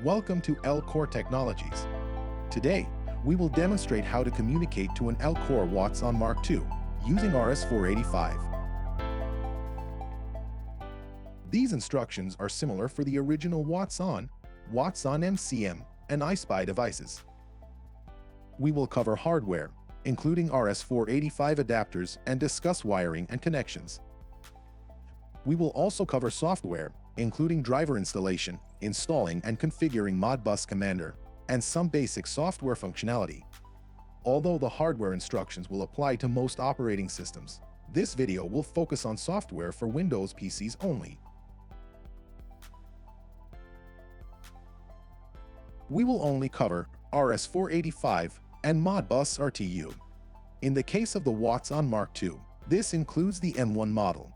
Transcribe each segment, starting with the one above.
Welcome to Elkor Technologies. Today, we will demonstrate how to communicate to an Elkor WattsOn-Mark II using RS-485. These instructions are similar for the original WattsOn, WattsOn-MCM, and iSpy devices. We will cover hardware, including RS-485 adapters, and discuss wiring and connections. We will also cover software, including driver installation, installing and configuring Modbus Commander, and some basic software functionality. Although the hardware instructions will apply to most operating systems, this video will focus on software for Windows PCs only. We will only cover RS-485 and Modbus RTU. In the case of the WattsOn-Mark II, this includes the M1 model.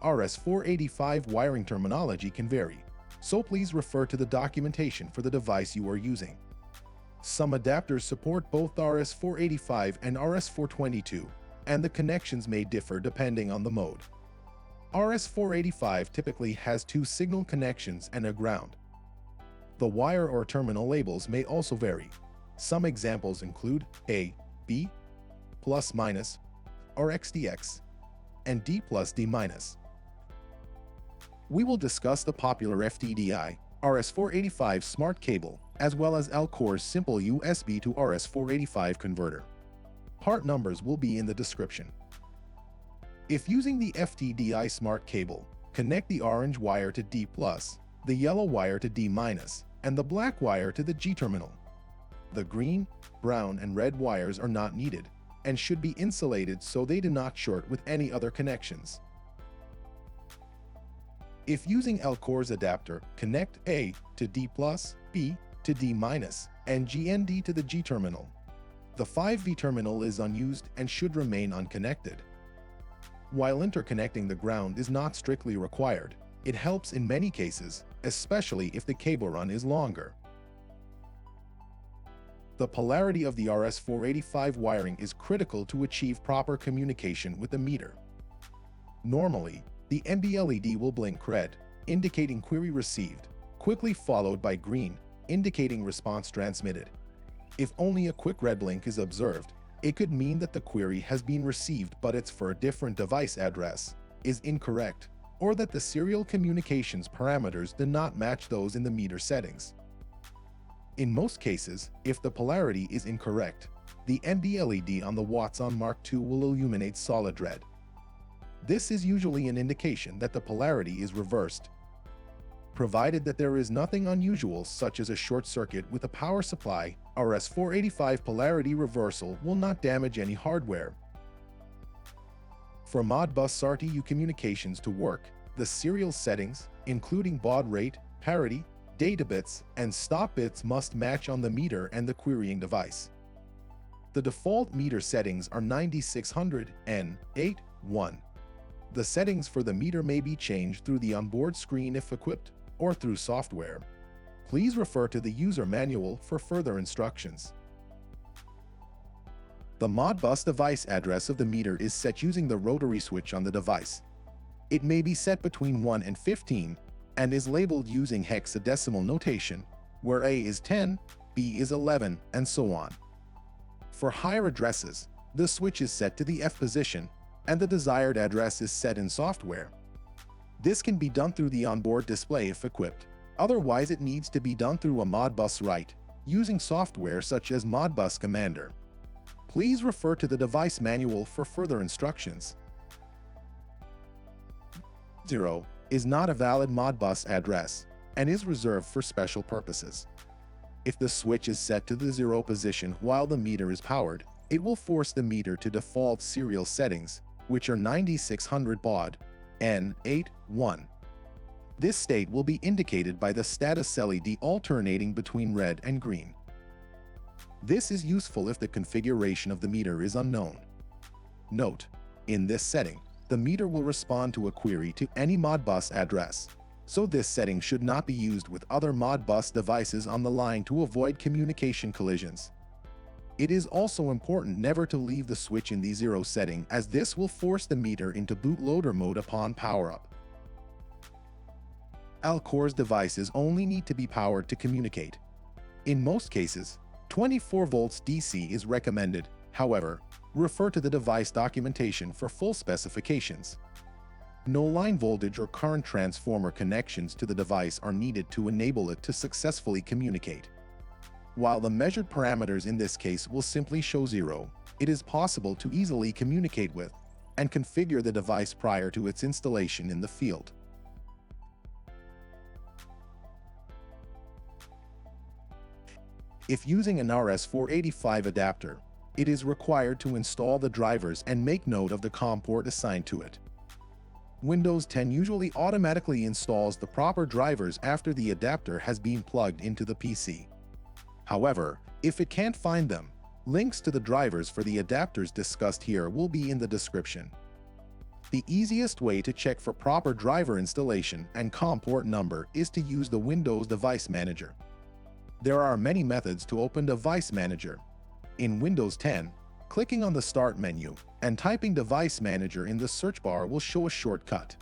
RS-485 wiring terminology can vary, so please refer to the documentation for the device you are using. Some adapters support both RS-485 and RS-422, and the connections may differ depending on the mode. RS-485 typically has two signal connections and a ground. The wire or terminal labels may also vary. Some examples include A, B, plus minus, or XDX, and D plus D minus. We will discuss the popular FTDI, RS-485 smart cable, as well as Elkor's simple USB-to-RS485 converter. Part numbers will be in the description. If using the FTDI smart cable, connect the orange wire to D+, the yellow wire to D-, and the black wire to the G terminal. The green, brown, and red wires are not needed, and should be insulated so they do not short with any other connections. If using Elkor's adapter, connect A to D+, B to D-, and G and D to the G terminal. The 5V terminal is unused and should remain unconnected. While interconnecting the ground is not strictly required, it helps in many cases, especially if the cable run is longer. The polarity of the RS-485 wiring is critical to achieve proper communication with the meter. Normally, the MB LED will blink red, indicating query received, quickly followed by green, indicating response transmitted. If only a quick red blink is observed, it could mean that the query has been received but it's for a different device address, is incorrect, or that the serial communications parameters do not match those in the meter settings. In most cases, if the polarity is incorrect, the MB LED on the WattsOn-Mark II will illuminate solid red. This is usually an indication that the polarity is reversed. Provided that there is nothing unusual such as a short circuit with a power supply, RS-485 polarity reversal will not damage any hardware. For Modbus RTU communications to work, the serial settings, including baud rate, parity, data bits, and stop bits must match on the meter and the querying device. The default meter settings are 9600 and 81. The settings for the meter may be changed through the onboard screen if equipped, or through software. Please refer to the user manual for further instructions. The Modbus device address of the meter is set using the rotary switch on the device. It may be set between 1 and 15, and is labeled using hexadecimal notation, where A is 10, B is 11, and so on. For higher addresses, the switch is set to the F position, and the desired address is set in software. This can be done through the onboard display if equipped. Otherwise, it needs to be done through a Modbus write, using software such as Modbus Commander. Please refer to the device manual for further instructions. 0 is not a valid Modbus address and is reserved for special purposes. If the switch is set to the 0 position while the meter is powered, it will force the meter to default serial settings, which are 9600 baud, N81. This state will be indicated by the status LED alternating between red and green. This is useful if the configuration of the meter is unknown. Note: in this setting, the meter will respond to a query to any Modbus address, so this setting should not be used with other Modbus devices on the line to avoid communication collisions. It is also important never to leave the switch in the 0 setting, as this will force the meter into bootloader mode upon power-up. Elkor's devices only need to be powered to communicate. In most cases, 24 volts DC is recommended. However, refer to the device documentation for full specifications. No line voltage or current transformer connections to the device are needed to enable it to successfully communicate. While the measured parameters in this case will simply show 0, it is possible to easily communicate with and configure the device prior to its installation in the field. If using an RS-485 adapter, it is required to install the drivers and make note of the COM port assigned to it. Windows 10 usually automatically installs the proper drivers after the adapter has been plugged into the PC. However, if it can't find them, links to the drivers for the adapters discussed here will be in the description. The easiest way to check for proper driver installation and COM port number is to use the Windows Device Manager. There are many methods to open Device Manager. In Windows 10, clicking on the Start menu and typing Device Manager in the search bar will show a shortcut.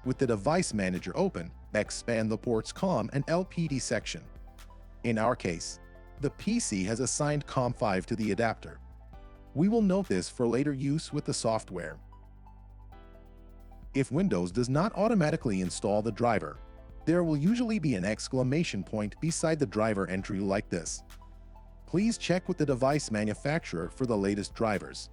With the Device Manager open, expand the port's COM and LPD section. In our case, the PC has assigned COM5 to the adapter. We will note this for later use with the software. If Windows does not automatically install the driver, there will usually be an exclamation point beside the driver entry like this. Please check with the device manufacturer for the latest drivers.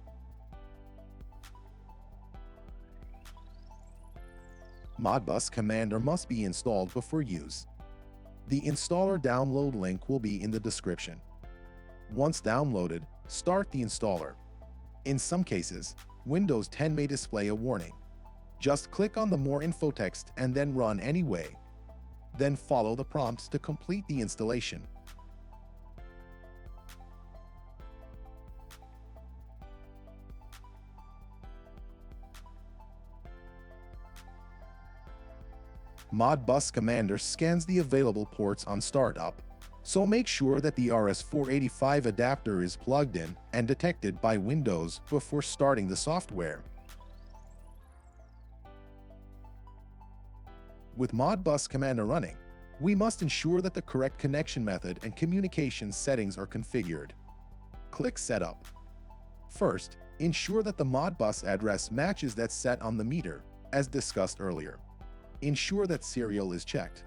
Modbus Commander must be installed before use. The installer download link will be in the description. Once downloaded, start the installer. In some cases, Windows 10 may display a warning. Just click on the More Info text and then run anyway. Then follow the prompts to complete the installation. Modbus Commander scans the available ports on startup, so make sure that the RS-485 adapter is plugged in and detected by Windows before starting the software. With Modbus Commander running, we must ensure that the correct connection method and communication settings are configured. Click Setup. First, ensure that the Modbus address matches that set on the meter, as discussed earlier. Ensure that serial is checked.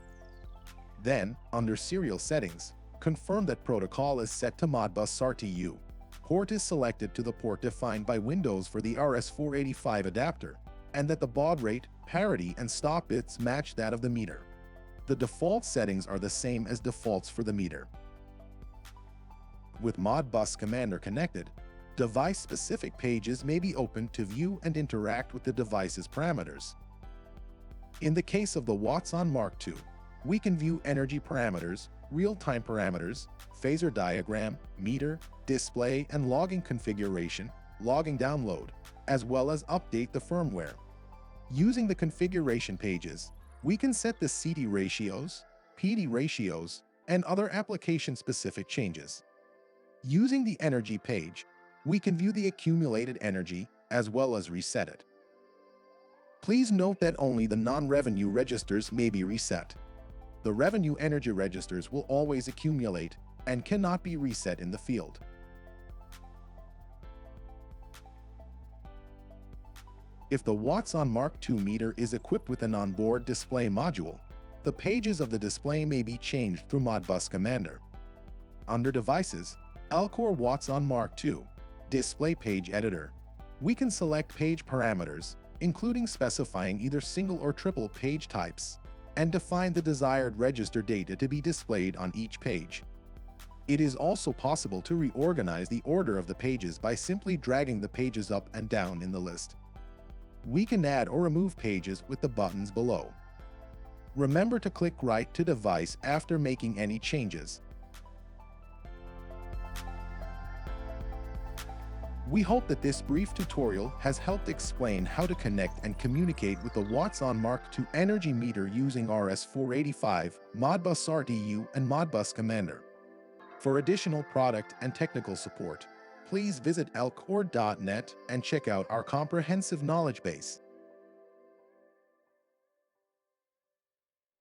Then, under Serial Settings, confirm that protocol is set to Modbus RTU. Port is selected to the port defined by Windows for the RS-485 adapter, and that the baud rate, parity, and stop bits match that of the meter. The default settings are the same as defaults for the meter. With Modbus Commander connected, device-specific pages may be opened to view and interact with the device's parameters. In the case of the WattsOn-Mark II, we can view energy parameters, real-time parameters, phasor diagram, meter, display and logging configuration, logging download, as well as update the firmware. Using the configuration pages, we can set the CD ratios, PD ratios, and other application-specific changes. Using the energy page, we can view the accumulated energy as well as reset it. Please note that only the non-revenue registers may be reset. The revenue energy registers will always accumulate and cannot be reset in the field. If the WattsOn-Mark II meter is equipped with an onboard display module, the pages of the display may be changed through Modbus Commander. Under Devices, Elkor WattsOn-Mark II, Display Page Editor, we can select page parameters, including specifying either single or triple page types, and define the desired register data to be displayed on each page. It is also possible to reorganize the order of the pages by simply dragging the pages up and down in the list. We can add or remove pages with the buttons below. Remember to click Write to Device after making any changes. We hope that this brief tutorial has helped explain how to connect and communicate with the WattsOn-Mark II energy meter using RS-485, Modbus RTU, and Modbus Commander. For additional product and technical support, please visit elkor.net and check out our comprehensive knowledge base.